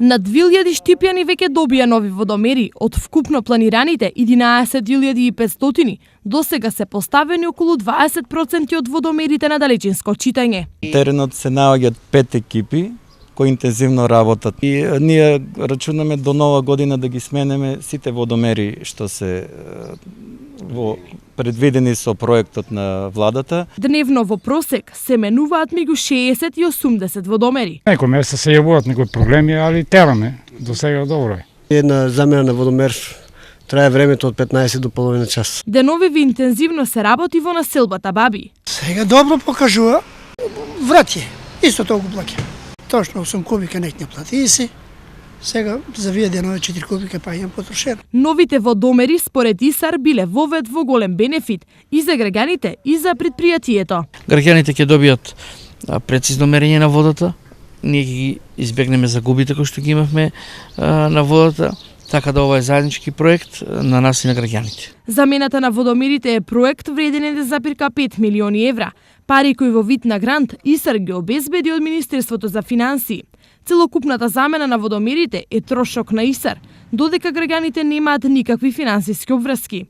На 2000 Штипјани веќе добија нови водомери, од вкупно планираните 11.500, до сега се поставени околу 20% од водомерите на далечинско читање. Теренот се наоѓаат 5 екипи кои интензивно работат. И ние рачунаме до нова година да ги сменеме сите водомери што се предвидени со проектот на владата. Дневно во просек се менуваат меѓу 60 и 80 водомери. Некој места се јавуваат некои проблеми, али тераме. До сега добро е. Една замена на водомер трае времето од 15 до половина час. Деновиве интензивно се работи во населбата Баби. Сега добро покажува, врати, исто тоа го плаќа. Точно 8 кубика нек не плати и си. Сега за вие денове 4 кубика паѓам потрошено. Новите водомери според ИСАР биле вовед во голем бенефит и за граѓаните и за предпријатието. Граѓаните ќе добијат прецизно мерење на водата, ние ги избегнеме загубите кои што ги имавме на водата, така да ова е заеднички проект на нас и на граѓаните. Замената на водомерите е проект вреден 1,5 милиони евра, пари кои во вид на грант ИСАР ги обезбеди од Министерството за финансии. Целокупната замена на водомерите е трошок на ИСАР, додека граѓаните немаат никакви финансиски обврски.